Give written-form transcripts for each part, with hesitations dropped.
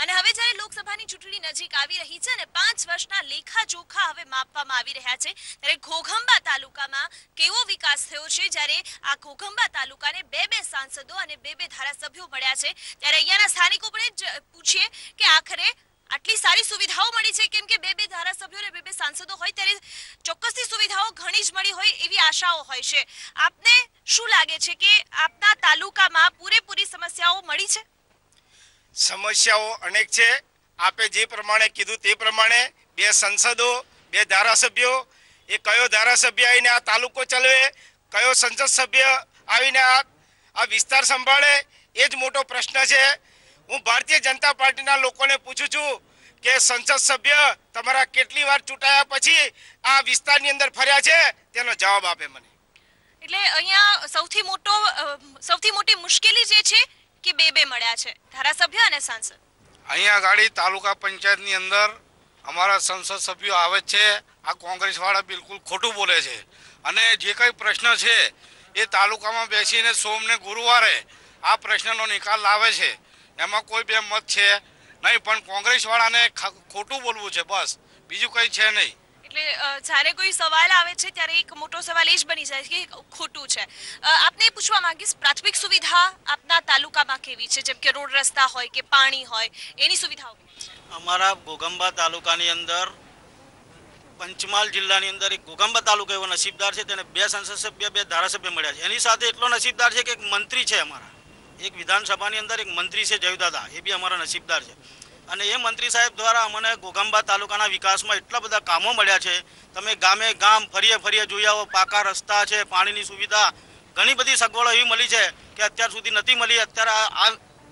અને હવે જ્યારે લોકસભાની ચૂંટણી નજીક આવી રહી છે અને 5 વર્ષના લેખા જોખા હવે માપવામાં આવી રહ્યા છે, ત્યારે ઘોઘંબા તાલુકામાં કેવો વિકાસ થયો છે, જ્યારે આ ઘોઘંબા તાલુકાને બે સાંસદો અને બે ધારાસભ્યો મળ્યા છે, ત્યારે અહીંયાના સ્થાનિકો પણ જ પૂછીએ કે આખરે આટલી સારી સુવિધાઓ મળી છે, કેમ કે બે ધારાસભ્યો અને બે સાંસદો હોય ત્યારે ચોક્કસથી સુવિધાઓ ઘણી જ મળી હોય એવી આશાઓ હોય છે. આપને શું લાગે છે કે આપના તાલુકામાં પૂરેપૂરી સમસ્યાઓ મળી છે? સમસ્યાઓ અનેક છે. આપે જે પ્રમાણે કીધું તે પ્રમાણે બે સંસદો, બે ધારાસભ્યો, એ કયો ધારાસભ્ય આવીને આ તાલુકો ચલાવે, કયો સંસદ સભ્ય આવીને આ વિસ્તાર સંભાળે, એ જ મોટો પ્રશ્ન છે. હું ભારતીય જનતા પાર્ટીના લોકોને પૂછું છું કે સંસદ સભ્ય તમારા કેટલી વાર ચૂંટાયા પછી આ વિસ્તારની અંદર ફર્યા છે, તેનો જવાબ આપે મને. એટલે અહીંયા સૌથી મોટી મુશ્કેલી જે છે કે બે મળ્યા છે, ધારાસભ્ય અને સાંસદ. અહીંયા ગાડી તાલુકા પંચાયતની અંદર અમારા સંસદ સભ્યો આવે છે, આ કોંગ્રેસ વાળા બિલકુલ ખોટું બોલે છે અને જે કઈ પ્રશ્ન છે એ તાલુકામાં બેસીને સોમ ને ગુરુવારે આ પ્રશ્નનો નિકાલ લાવે છે. એમાં કોઈ બે મત છે નહીં, પણ કોંગ્રેસ વાળાને ખોટું બોલવું છે, બસ, બીજું કઈ છે નહીં. એટલે જ્યારે કોઈ સવાલ આવે છે ત્યારે એક મોટો સવાલ એ જ બની જાય કે ખોટું છે. આપને પૂછવા માંગીશ, પ્રાથમિક સુવિધા આપના તાલુકામાં કેવી છે, જેમ કે રોડ રસ્તા હોય કે પાણી હોય, એની સુવિધાઓ કેવી છે? અમારા ઘોઘંબા તાલુકાની અંદર, પંચમહાલ જિલ્લાની અંદર એક ઘોઘંબા તાલુકો એવો નસીબદાર છે, તેને બે સંસદ સભ્ય, બે ધારાસભ્ય મળ્યા છે. એની સાથે એટલો નસીબદાર છે કે એક મંત્રી છે, અમારા એક વિધાનસભાની અંદર એક મંત્રી છે જયુદાદા, એ બી અમારા નસીબદાર છે. અને એ મંત્રી સાહેબ દ્વારા અમને ઘોઘંબા તાલુકાના વિકાસમાં એટલા બધા કામો મળ્યા છે. તમે ગામે ગામ ફરીએ જોઈ આવો, પાકા રસ્તા છે, પાણીની સુવિધા, ઘણી બધી સગવડો એવી મળી છે કે અત્યાર સુધી નથી મળી, અત્યારે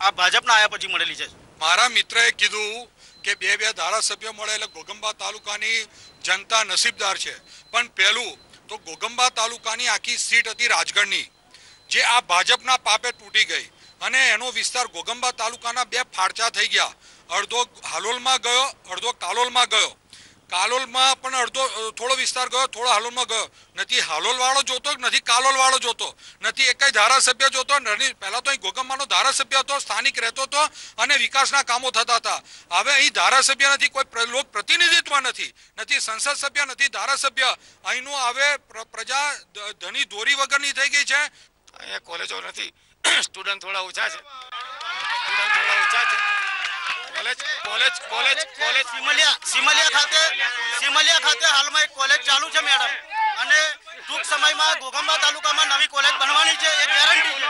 આ ભાજપના આવ્યા પછી મળેલી છે. મારા મિત્રએ કીધું કે બે ધારાસભ્યો મળે એટલે ઘોઘંબા તાલુકાની જનતા નસીબદાર છે. પણ પહેલું તો ઘોઘંબા તાલુકાની આખી સીટ હતી રાજગઢની, જે આ ભાજપના પાપે તૂટી ગઈ અને એનો વિસ્તાર ઘોઘંબા તાલુકાના બે ફાળચા થઈ ગયા. અડધો હાલોલમાં ગયો, અડધો કાલોલમાં ગયો. કાલોલમાં પણ અડધો થોડો વિસ્તાર ગયો, થોડો હાલોલમાં ગયો. નથી હાલોલ વાળો જોતો, નથી કાલોલ વાળો જોતો, નથી એકય ધારાસભ્ય જોતો. પહેલા તો અહીં ઘોઘંબાનો ધારાસભ્ય હતો, સ્થાનિક રહેતો હતો અને વિકાસના કામો થતા હતા. હવે અહીં ધારાસભ્ય નથી, કોઈ લોક પ્રતિનિધિત્વ નથી, નથી સંસદ સભ્ય, નથી ધારાસભ્ય. અહીંનું હવે પ્રજા ધની દોરી વગરની થઈ ગઈ છે. અહીંયા કોલેજો નથી, સ્ટુડન્ટ થોડા ઓછા છે. સિમલિયા ખાતે હાલમાં એક કોલેજ ચાલુ છે મેડમ, અને ટૂંક સમયમાં ઘોઘંબા તાલુકામાં નવી કોલેજ બનવાની છે, એ ગેરંટી છે.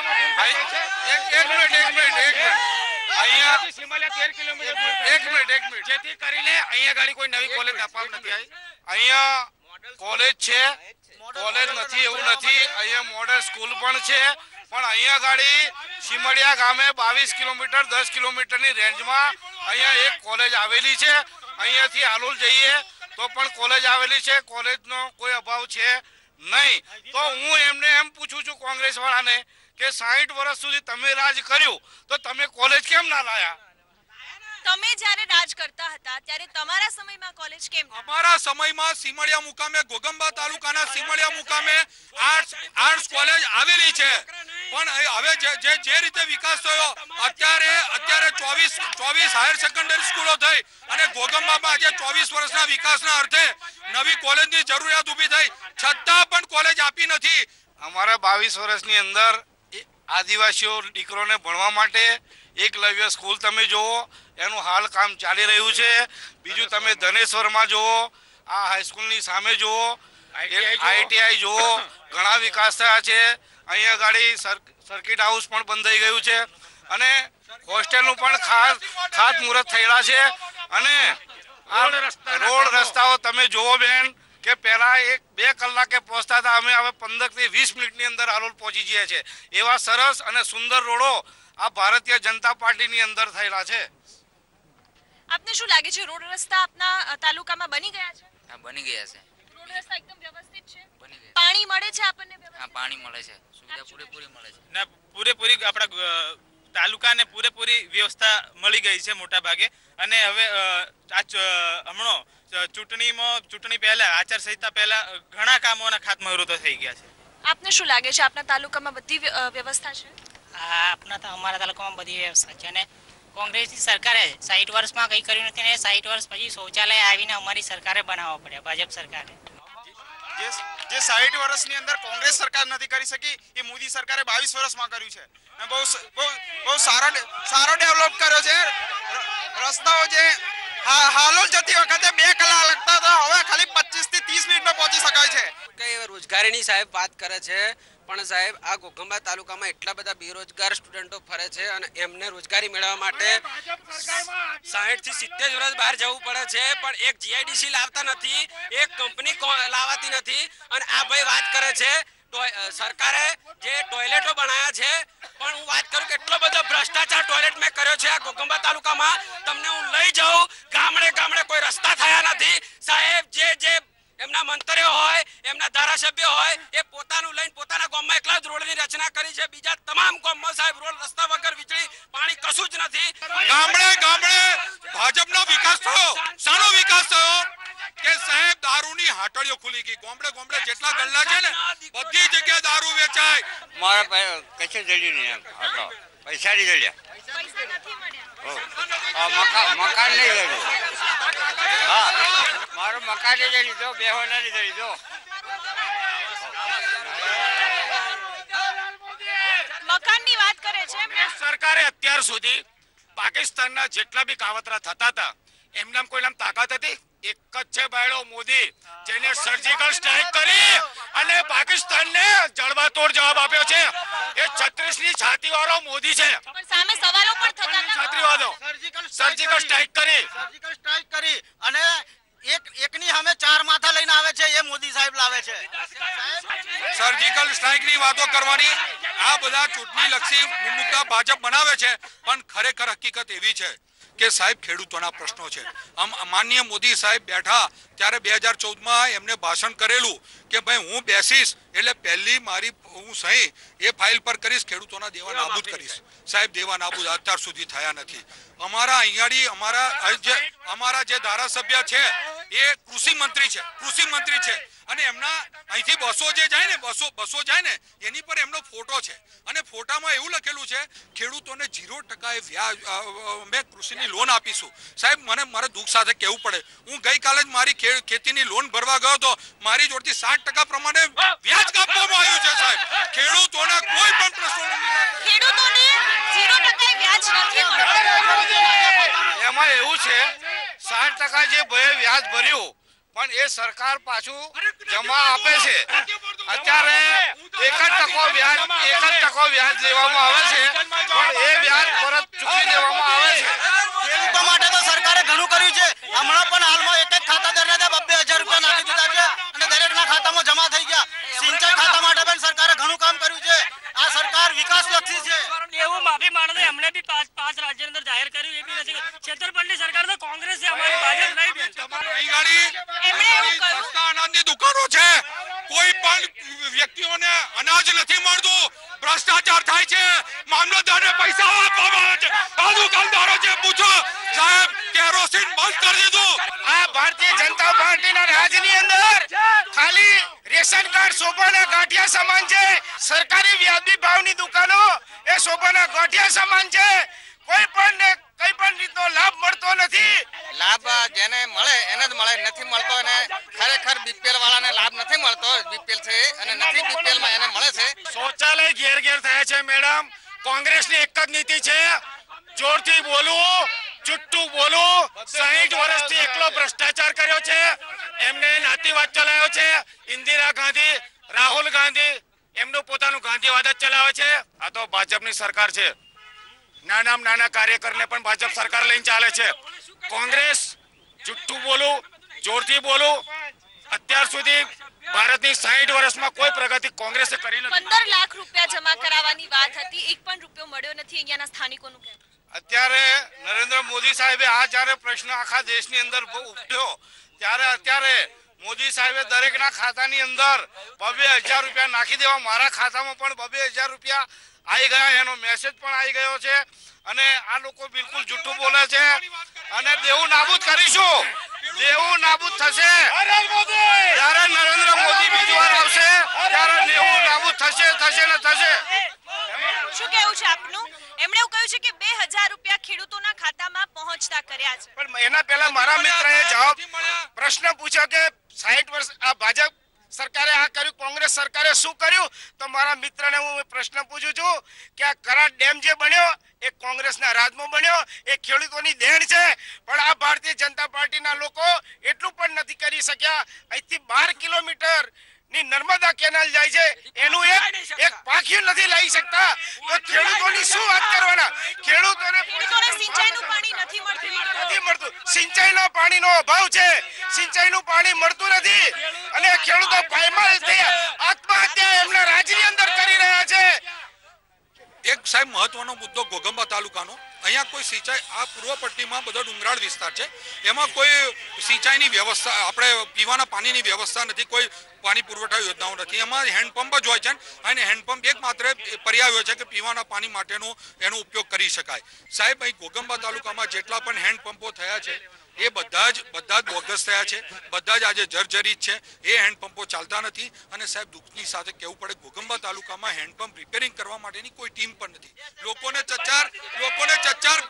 જેથી કરીને અહીંયા ગાડી કોઈ નવી કોલેજ આપવામાં નથી આવી. અહીંયા કોલેજ છે, કોલેજ નથી એવું નથી, અહીંયા મોડલ સ્કૂલ પણ છે. પણ અહીંયા ગાડી સિમડિયા ગામે 22 કિલોમીટર 10 કિલોમીટરની રેન્જમાં અહીંયા એક કોલેજ આવેલી છે. અહીંયાથી હાલોલ જઈએ તો પણ કોલેજ આવેલી છે, કોલેજનો કોઈ અભાવ છે નહીં. તો હું એમને એમ પૂછું છું કોંગ્રેસ વાળાને કે 60 વર્ષ સુધી તમે રાજ કર્યું તો તમે કોલેજ કેમ ના લાયા? તમે જ્યારે રાજ કરતા હતા ત્યારે તમારા સમયમાં કોલેજ કેમ? અમારા સમયમાં સિમડિયા મુકામે, ઘોઘંબા તાલુકાના સિમડિયા મુકામે આર્ટ્સ કોલેજ આવેલી છે. પણ હવે જે રીતે વિકાસ થયો, અત્યારે 24 હાયર સેકન્ડરી સ્કૂલો થઈ અને ઘોઘંબામાં આજે 24 વર્ષના વિકાસના અર્થે નવી કોલેજની જરૂરિયાત ઊભી થઈ, છતાં પણ કોલેજ આપી નથી. અમારા 22 વર્ષની અંદર આદિવાસીઓ દીકરોને ભણવા માટે એકલવ્ય સ્કૂલ તમે જુઓ, એનું હાલ કામ ચાલી રહ્યું છે. બીજું તમે ધનેશ્વરમાં જુઓ, આ હાઈસ્કૂલની સામે જુઓ, ITI જુઓ, ઘણા વિકાસ થયા છે. અહીંયા ગાડી સર્કિટ હાઉસ પણ બંધ થઈ ગયું છે અને હોસ્ટેલનું પણ ખાસ મુહૂર્ત થયેલા છે. અને રોડ રસ્તાઓ તમે જુઓ બેન, કે પહેલા 1-2 કલાકે પહોંચતા હતા, અમે હવે 15 થી 20 મિનિટની અંદર હાલોલ પહોંચી જઈએ છીએ. એવા સરસ અને સુંદર રોડો આ ભારતીય જનતા પાર્ટીની અંદર થયેલા છે. આપને શું લાગે છે, રોડ રસ્તા આપના તાલુકામાં બની ગયા છે? હા, બની ગયા છે. રોડ રસ્તા એકદમ વ્યવસ્થિત છે? બની ગયા. પાણી મળે છે આપણને વ્યવસ્થિત? હા, પાણી મળે છે, સુવિધા પૂરેપૂરી મળે છે. ના, પૂરેપૂરી આપણા તાલુકાને પૂરેપૂરી વ્યવસ્થા મળી ગઈ છે મોટા ભાગે. અને હવે હમણાં ચૂંટણી પહેલા, આચારસંહિતા પહેલા ઘણા કામોના ખાતમુહૂર્તો થઈ ગયા છે. આપને શું લાગે છે, આપના તાલુકામાં બધી વ્યવસ્થા છે? આપના અમારા તાલુકામાં બધી વ્યવસ્થા છે અને કોંગ્રેસની સરકારે 60 વર્ષમાં કંઈ કર્યું નથી અને 60 વર્ષ પછી શૌચાલય આવીને અમારી સરકારે બનાવવા પડ્યા, ભાજપ સરકારે. જે 60 વર્ષની અંદર કોંગ્રેસ સરકાર નથી કરી શકી એ મોદી સરકારે 22 વર્ષમાં કર્યું છે અને બહુ સારો ડેવલપ કર્યો છે. રસ્તાઓ જે હાલોલ જતી વખતે 2 કલાક લાગતા હતા, હવે ખાલી 25 થી 30 મિનિટમાં પહોંચી શકાય છે. કઈ રોજગારીની સાહેબ વાત કરે છે, પણ સાહેબ આ ઘોઘંબા તાલુકામાં એટલા બધા બેરોજગાર સ્ટુડન્ટો ફરે છે અને એમને રોજગારી મેળવવા માટે 60 થી 70 વર્ષ બહાર જવું પડે છે, પણ એક જીઆઈડીસી લાવતા નથી, એક કંપની લાવતી નથી. અને આ ભાઈ વાત કરે છે સરકારે જે ટોયલેટો બનાવ્યા છે, પણ હું વાત કરું કે એટલો બધો ભ્રષ્ટાચાર ટોયલેટ મેં કર્યો છે આ ઘોઘંબા તાલુકામાં. તમને હું લઈ જાઉં, ગામડે કોઈ રસ્તા થયા નથી સાહેબ. જે એમના મંત્રીઓ હોય, એમના ધારાસભ્યો હોય, એ પોતાનું લઈને પોતાના ગામમાં એકલા જ રોડની રચના કરી છે. બીજા તમામ ગામમાં સાહેબ રોડ રસ્તા વગર, વીજળી પાણી કશું જ નથી. ગામડે ભાજપનો વિકાસ થયો. શાનો વિકાસ થયો કે સાહેબ દારૂની હાટડીઓ ખુલી ગઈ. ગામડે જેટલા ગલ્લા છે ને બધી જગ્યાએ દારૂ વેચાય. મારા કશે જડ્યું નહીં, એમ આટલો પૈસા નહીં જડ્યા, મકાન નહીં જડ્યું. હા, મારું મકાન નહીં જડી દો, બેહો નહીં જડી દો. મકાનની વાત કરે છે. સરકારે અત્યાર સુધી પાકિસ્તાનના જેટલા બી કાવતરા થતા હતા એમનામ કોઈ નામ તાકાત હતી? એક જ છે બાયડો મોદી, જેને સર્જિકલ સ્ટ્રાઇક કરી અને પાકિસ્તાનને જડબાતોડ જવાબ આપ્યો છે. એ 36 ની છાતી વાળો મોદી છે. પણ સામે સવાલો પણ થતા હતા. છાત્રીવાદો સર્જિકલ સ્ટ્રાઇક કરી અને એકની સામે 4 માથા લઈને આવે છે, એ મોદી સાહેબ લાવે છે. સર્જિકલ સ્ટ્રાઇક ની વાતો કરવાની આ બધા ચૂંટણી લક્ષી મુદ્દા ભાજપ બનાવે છે, પણ ખરેખર હકીકત એવી છે કે સાહેબ ખેડૂતોના પ્રશ્નો છે. માનનીય મોદી સાહેબ બેઠા ત્યારે 2014માં એમને ભાષણ કરેલું કે ભાઈ હું બેસીશ એટલે પહેલી મારી હું સહી એ ફાઇલ પર કરીશ, ખેડૂતોના દેવા નાબૂદ કરીશ. સાહેબ દેવા નાબૂદ અત્યાર સુધી થયા નથી. અમારા અહીંયાડી અમારા જે ધારાસભ્ય છે એ કૃષિ મંત્રી છે અને એમના અહીંથી બસો જાય ને એની પર એમનો ફોટો છે અને ફોટામાં એવું લખેલું છે ખેડૂતોને 0% વ્યાજ અમે કૃષિની લોન આપીશું. સાહેબ મારે દુઃખ સાથે કહેવું પડે, હું ગઈકાલે જ મારી ખેતીની લોન ભરવા ગયો તો મારી જોડથી 60% પ્રમાણે વ્યાજ કાપવામાં આવ્યું છે. સાહેબ ખેડૂતોના કોઈ પણ પ્રશ્નો ખેડૂતોને 0% વ્યાજ નથી મળતું. એમાં એવું છે 60% જે વ્યાજ ભર્યું પણ એ સરકાર પાછું જમા આપે છે. અત્યારે 1% વ્યાજ લેવામાં આવે છે, પણ એ વ્યાજ પરત ચૂકવી દેવામાં આવે છે. ખેડૂતો માટે તો સરકારે ઘણું કર્યું છે. હમણાં પણ હાલમાં એક ખાતાદારને 2,000 રૂપિયા નાખી દીધા છે અને દરેકના ખાતામાં જમા થઈ ગયા. સિંચાઈ ખાતા માટે પણ સરકારે ઘણું કામ કર્યું છે. આ સરકાર વિકાસલક્ષી છે. એવું માફી માંગે એમણે બી 5 રાજ્યની અંદર જાહેર કર્યું, એ બી નથી. છેતરપિંડી સરકાર તો કોંગ્રેસ છે, અમારી ભાજપ નહીં બેન. અનાજની દુકાનો છે, કોઈ પણ વ્યક્તિઓને અનાજ નથી મળતું, ભ્રષ્ટાચાર થાય છે, મામલતદારને પૈસા આપવામાં આવે છે. આ દુકાનદારો છે, પૂછો સાહેબ કેરોસીન બંધ કરી દીધું. આ ભારતીય જનતા પાર્ટીના રાજની અંદર ખાલી રેશન કાર્ડ શોભાના ગાંઠિયા સમાન છે. સરકારી વ્યાજબી ભાવની દુકાનો એ શોભાના ગાંઠિયા સમાન છે. કોઈ પણ કઈ પણ રીતનો લાભ મળતો નથી. લાભ જેને મળે એને જ મળે, નથી મળતો અને ખરેખર બીપીએલ વાળાને લાભ નથી મળતો. બીપીએલ છે અને નથી બીપીએલ માં એને મળે છે. શૌચાલય ઘેર થયા છે મેડમ. કોંગ્રેસની એક જ નીતિ છે, જોરથી બોલવું, ચુટ્ટું બોલવું. 60 વર્ષથી એકલો ભ્રષ્ટાચાર કર્યો છે. એમને નાતીવાદ ચલાવ્યો છે. ઇન્દિરા ગાંધી, રાહુલ ગાંધી એમનું પોતાનું ગાંધીવાદ જ ચલાવે છે. આ તો ભાજપની સરકાર છે. નાના કાર્યકરને પણ ભાજપ સરકાર લઈને ચાલે છે. કોંગ્રેસ જુઠ્ઠું બોલું, જોરથી બોલું. અત્યાર સુધી ભારતની 60 વર્ષમાં કોઈ પ્રગતિ કોંગ્રેસે કરી નથી. 15 લાખ રૂપિયા જમા કરાવવાની વાત હતી, એક પણ રૂપિયો મળ્યો નથી. અહીંયાના સ્થાનિકોનું કહેવું. અત્યારે નરેન્દ્ર મોદી સાહેબે આ જ્યારે પ્રશ્ન આખા દેશની અંદર ઉઠ્યો ત્યારે અત્યારે મોદી સાહેબે દરેકના ખાતાની અંદર 2,000 રૂપિયા નાખી દેવા. મારા ખાતામાં પણ 2,000 રૂપિયા આવી ગયા, એનો મેસેજ પણ આવી ગયો છે. અને આ લોકો બિલકુલ જૂઠું બોલે છે અને દેવું નાબૂદ કરીશું. દેવું નાબૂદ થશે જ્યારે નરેન્દ્ર મોદી બીજી વાર આવશે ત્યારે દેવું નાબૂદ થશે ને થશે. શું કહેવું છે આપનું? એમણે એવું કહ્યું છે કે 2000 રૂપિયા ખેડૂતોના ખાતામાં પહોંચતા કર્યા છે. પણ એના પહેલા મારા મિત્રએ પ્રશ્ન પૂછ્યો કે 60 વર્ષ આ ભાજપ સરકારે આ કર્યું, કોંગ્રેસ સરકારે શું કર્યું? તો મારા મિત્રને હું પ્રશ્ન પૂછું છું કે આ કરાડ ડેમ જે બન્યો એ કોંગ્રેસના રાજમાં બન્યો, એ ખેડૂતોની દેણ છે. પણ આ ભારતીય જનતા પાર્ટીના લોકો એટલું પણ નથી કરી શક્યા. અહીંથી 12 કિલોમીટર ની નર્મદા કેનાલ જાય છે, એનું એક પાખ્યું નથી લાવી શકતા. તો ખેડૂતોની શું વાત કરવાના? ખેડૂતોને સિંચાઈનું પાણી નથી મળતું. સિંચાઈના પાણીનો અભાવ છે, સિંચાઈનું પાણી મળતું નથી અને ખેડૂતો પાયમાલ થઈ આત્મહત્યા એમના રાજ્યની અંદર કરી રહ્યા છે. એક સાહેબ મહત્વનો મુદ્દો ઘોઘંબા તાલુકાનો, અહીંયા કોઈ સિંચાઈ, આ પૂર્વ પટ્ટીમાં બધો ડુંગરાળ વિસ્તાર છે, એમાં કોઈ સિંચાઈની વ્યવસ્થા, આપણે પીવાના પાણીની વ્યવસ્થા નથી, કોઈ પાણી પુરવઠા યોજનાઓ નથી. એમાં હેન્ડપંપ જ હોય છે અને હેન્ડપંપ એકમાત્ર પર્યાય હોય છે કે પીવાના પાણી માટેનો એનો ઉપયોગ કરી શકાય. સાહેબ અહીં ઘોઘંબા તાલુકામાં જેટલા પણ હેન્ડપંપો થયા છે એ બધા જ બોગસ થયા છે, બધા જ આજે જર્જરિત છે. એ હેન્ડપંપો ચાલતા નથી. અને સાહેબ દુઃખની સાથે કહેવું પડે, ઘોઘંબા તાલુકામાં હેન્ડપંપ રિપેરિંગ કરવા માટેની કોઈ ટીમ પણ નથી. લોકોને ચચાર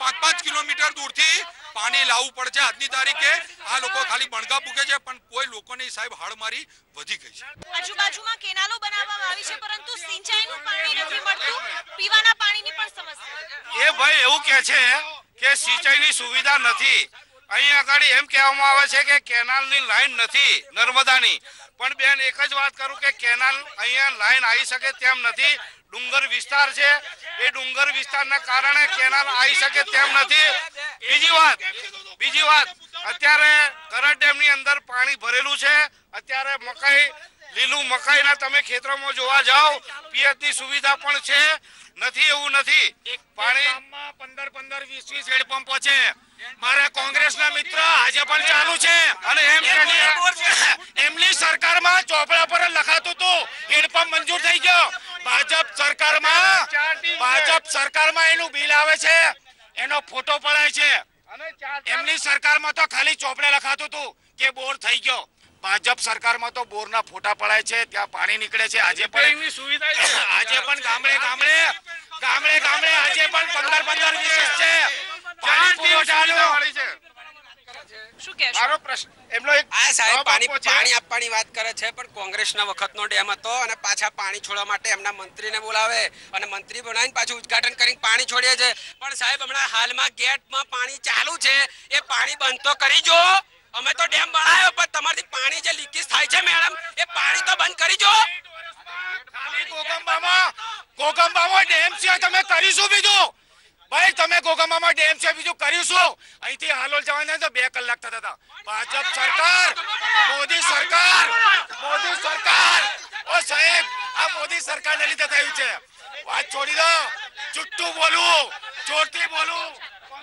5-5 કિલોમીટર દૂરથી પાણી લાવવું પડે છે. આજની તારીખે આ લોકો ખાલી બણગા પૂકે છે, પણ કોઈ લોકોની સાહેબ હાડમારી વધી ગઈ છે. આજુબાજુમાં કેનાલો બનાવવામાં આવી છે, પરંતુ સિંચાઈનું પાણી નથી મળતું, પીવાના પાણીની પણ સમસ્યા. એ ભાઈ એવું કહે છે કે સિંચાઈની સુવિધા નથી. અહીં આગળ એમ કહેવામાં આવે છે કે કેનાલની લાઈન નથી નર્મદાની, પણ બેન એક જ વાત કરું કે કેનાલ અહીંયા લાઈન આવી શકે તેમ નથી. ડુંગર વિસ્તાર છે, એ ડુંગર વિસ્તારના કારણે કેનાલ આવી શકે તેમ નથી. બીજી વાત અત્યારે કરાડ ડેમની અંદર પાણી ભરેલું છે. અત્યારે મકાઈ, લીલું મકાઈના તમે ખેતરોમાં જોવા જાઓ, પિયતની સુવિધા પણ છે. નથી એવું નથી. પાણી 15-20 હેન્ડપંપો છે. મારા કોંગ્રેસના મિત્ર આજે પણ ચાલુ છે અને એમની સરકારમાં ચોપડા પર લખાતું હતું, હેન્ડપંપ મંજૂર થઈ ગયો. ભાજપ સરકારમાં એનું બિલ આવે છે, એનો ફોટો પડાય છે. એમની સરકારમાં તો ખાલી ચોપડે લખાતું હતું કે બોર થઈ ગયો. ભાજપ સરકારમાં તો બોરના ફોટા પડાય છે, ત્યાં પાણી નીકળે છે. આજે પણ ગામડે આજે પણ 15-20 છે. પાણી આપવાની વાત કરે છે, પણ કોંગ્રેસના વખતનો ડેમ હતો અને પાછા પાણી છોડવા માટે એમના મંત્રીને બોલાવે અને મંત્રી બનાવીને પાછું ઉદ્ઘાટન કરીને પાણી છોડે છે. પણ સાહેબ હમણાં હાલમાં ગેટમાં પાણી ચાલુ છે, એ પાણી બંધ તો કરી જો. અમે તો ડેમ બનાવ્યો, પણ તમારથી પાણી જે લીકેજ થાય છે મેડમ, એ પાણી તો બંધ કરી જો. ઘોઘંબામાં ડેમ છે, તમે કરીશું બીજું? ભાઈ તમે ઘોઘંબામાં ડેમ છે, બીજું કરીશું? અહીંથી હાલોલ જવાના તો 2 કલાક થતા હતા. ભાજપ સરકાર, મોદી સરકાર, ઓ સાહેબ આ મોદી સરકારને લીધે થયું છે. વાત છોડી દો, જુઠ્ઠું બોલું, જોરથી બોલું.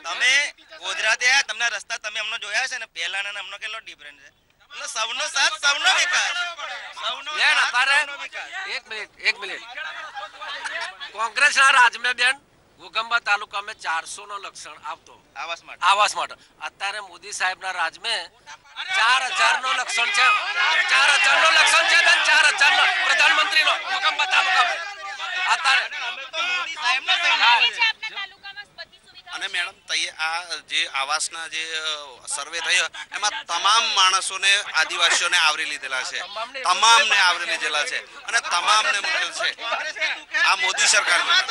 તમે ગોધરાથી તમને રસ્તા તમે અમને જોયા છે ને, પહેલાના ને અમને કેટલો ડિફરન્સ છે. સૌનો સાથ સૌનો વિકાસ. એક મિનિટ કોંગ્રેસના રાજમાં બેન ઘોઘંબા તાલુકામાં 400 નો લક્ષણ આવતો આવાસ માટે. અત્યારે મોદી સાહેબના રાજમાં 4000 નો લક્ષણ છે. 4000 નો લક્ષણ છે બેન, 4000 નો પ્રધાનમંત્રી નો ઘોઘંબા તાલુકામાં અત્યારે. અને મેડમ આ જે આવાસના જે સર્વે થયો એમાં તમામ માણસોને, આદિવાસીઓને આવરી લીધેલા છે, તમામને આવરી લીધેલા છે અને તમામને મળેલ છે આ મોદી સરકારમાં.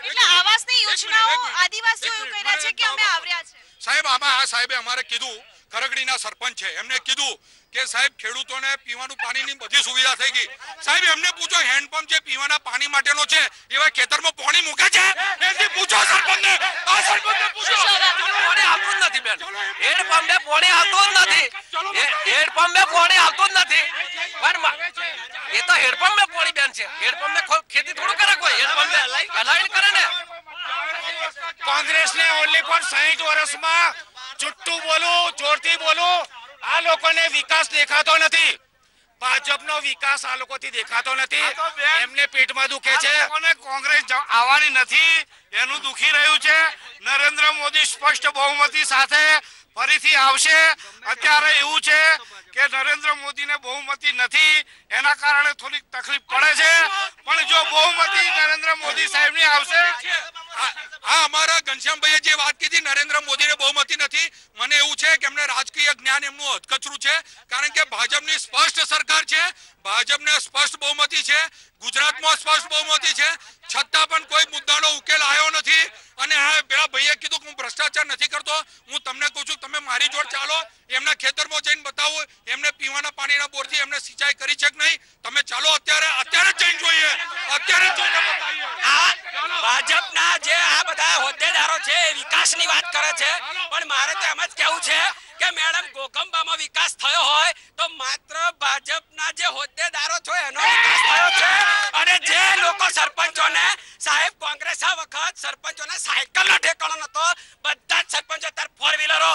એટલે આવાસની યોજનાઓ આદિવાસીઓ એવું કહી રહ્યા છે કે અમે આવ્યા છે. સાહેબ આમાં આ સાહેબે અમારે કીધું, ખરગડીના સરપંચ છે, એમને કીધું કે સાહેબ ખેડૂતોને પીવાનું પાણીની બધી સુવિધા થઈ ગઈ. સાહેબ એમને પૂછો, હેન્ડપંપ જે પીવાના પાણી માટેનો છે એવા ખેતરમાં પાણી મૂકે છે? એમથી પૂછો સરપંચને. આ સરપંચને પૂછો. પાણી આવતું જ નથી બેન, હેન્ડપંપે પાણી આવતું જ નથી. હેન્ડપંપે પાણી આવતું જ નથી. એ તો હેન્ડપંપે પાણી બેન છે. હેન્ડપંપે ખેતી થોડું કરે કોઈ, હેન્ડપંપે અલાઈન કરે ને. કોંગ્રેસને ઓનલી ફોર 60 વર્ષમાં જુઠ્ઠું બોલું, જોરથી બોલું, આ લોકોને વિકાસ દેખાતો નથી. ભાજપનો વિકાસ આ લોકોથી દેખાતો નથી, એમને પેટમાં દુખે છે. કોંગ્રેસ આવવાની નથી એનું દુખી રહ્યું છે. નરેન્દ્ર મોદી સ્પષ્ટ બહુમતી સાથે ફરીથી આવશે. અત્યારે એવું છે કે નરેન્દ્ર મોદીને બહુમતી નથી, એના કારણે થોડીક તકલીફ પડે છે, પણ જો બહુમતી નરેન્દ્ર મોદી સાહેબની આવશે. આ અમારા ઘનશ્યામભાઈએ જે વાત કીધી નરેન્દ્ર મોદીને બહુમતી નથી, મને એવું છે કે એમને રાજકીય જ્ઞાન એમનું અધકચરું છે, કારણ કે ભાજપની સ્પષ્ટ સરકાર છે, ભાજપને સ્પષ્ટ બહુમતી છે, ગુજરાતમાં સ્પષ્ટ બહુમતી છે, છતાં પણ કોઈ મુદ્દાનો ઉકેલ આવ્યો નથી. અને હા, પેલા ભાઈએ કીધું કે હું ભ્રષ્ટાચાર નથી કરતો. હું તમને કહું છું, તમે મારી જોડે ચાલો, એમના ખેતરમાં જઈને બતાવો એમને પીવાના પાણીના બોરથી એમને સિંચાઈ કરી છે કે નહીં. તમે ચાલો અત્યારે જઈને જોઈએ, અત્યારે જઈને બતાવીએ. ભાજપના જે આ બધા હોદ્દેદારો છે વિકાસની વાત કરે છે, પણ મારે તો એમ જ કહેવું છે કે મેડમ ઘોઘંબામાં વિકાસ થયો હોય તો માત્ર ભાજપના જે હોદ્દેદારો છે એનો વિકાસ થયો છે. અને જે લોકો સરપંચોને સાહેબ કોંગ્રેસ આ વખત સરપંચોને સાયકલનો ઠેકાણો નતો, બધા જ સરપંચો અત્યારે 4 વ્હીલરો